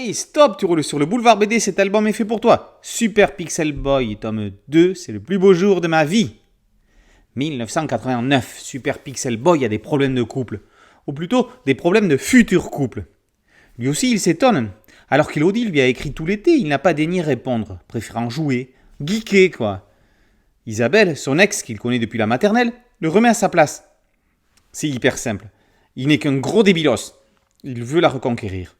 Hey, stop, tu roules sur le boulevard BD, cet album est fait pour toi. Super Pixel Boy, tome 2, c'est le plus beau jour de ma vie. 1989, Super Pixel Boy a des problèmes de couple. Ou plutôt, des problèmes de futur couple. Lui aussi, il s'étonne. Alors qu'Elodie lui a écrit tout l'été, il n'a pas daigné répondre, préférant jouer, geeker quoi. Isabelle, son ex qu'il connaît depuis la maternelle, le remet à sa place. C'est hyper simple. Il n'est qu'un gros débilos. Il veut la reconquérir.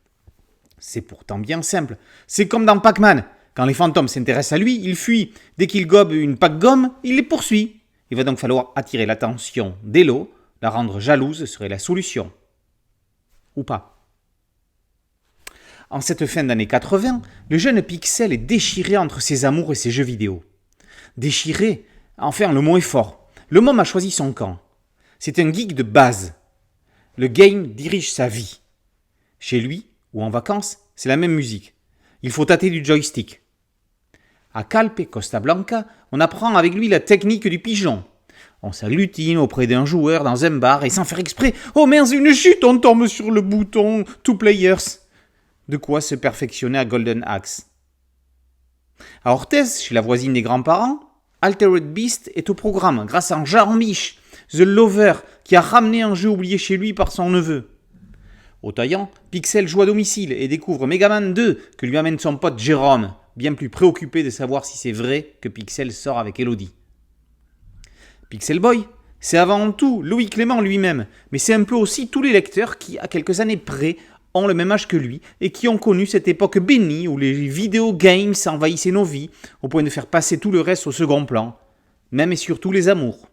C'est pourtant bien simple. C'est comme dans Pac-Man. Quand les fantômes s'intéressent à lui, il fuit. Dès qu'il gobe une pack-gomme, il les poursuit. Il va donc falloir attirer l'attention d'Elo. La rendre jalouse serait la solution. Ou pas. En cette fin d'année 80, le jeune Pixel est déchiré entre ses amours et ses jeux vidéo. Déchiré, enfin le mot est fort. Le môme a choisi son camp. C'est un geek de base. Le game dirige sa vie. Chez lui, ou en vacances, c'est la même musique. Il faut tâter du joystick. À Calpe et Costa Blanca, on apprend avec lui la technique du pigeon. On s'agglutine auprès d'un joueur dans un bar et sans faire exprès, oh mince, une chute, on tombe sur le bouton Two Players. De quoi se perfectionner à Golden Axe. À Orthez, chez la voisine des grands-parents, Altered Beast est au programme grâce à Jean-Mich, The Lover, qui a ramené un jeu oublié chez lui par son neveu. Au Taillan, Pixel joue à domicile et découvre Megaman 2 que lui amène son pote Jérôme, bien plus préoccupé de savoir si c'est vrai que Pixel sort avec Elodie. Pixel Boy, c'est avant tout Louis Clément lui-même, mais c'est un peu aussi tous les lecteurs qui, à quelques années près, ont le même âge que lui et qui ont connu cette époque bénie où les vidéo games envahissaient nos vies au point de faire passer tout le reste au second plan, même et surtout les amours.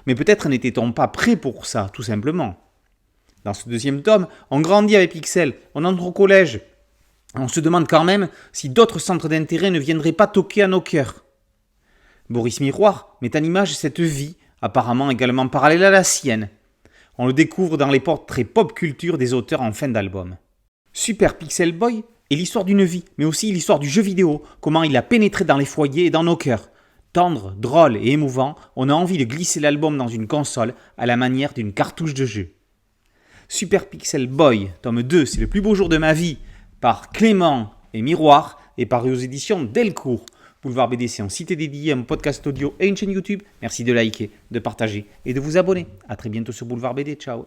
Mais peut-être n'était-on pas prêt pour ça, tout simplement. Dans ce deuxième tome, on grandit avec Pixel, on entre au collège. On se demande quand même si d'autres centres d'intérêt ne viendraient pas toquer à nos cœurs. Boris Miroir met en image cette vie, apparemment également parallèle à la sienne. On le découvre dans les portraits pop culture des auteurs en fin d'album. Super Pixel Boy est l'histoire d'une vie, mais aussi l'histoire du jeu vidéo, comment il a pénétré dans les foyers et dans nos cœurs. Tendre, drôle et émouvant, on a envie de glisser l'album dans une console à la manière d'une cartouche de jeu. Super Pixel Boy, tome 2, c'est le plus beau jour de ma vie, par Clément et Miroir, et paru aux éditions Delcourt. Boulevard BD, c'est un site dédié, un podcast audio et une chaîne YouTube. Merci de liker, de partager et de vous abonner. A très bientôt sur Boulevard BD. Ciao.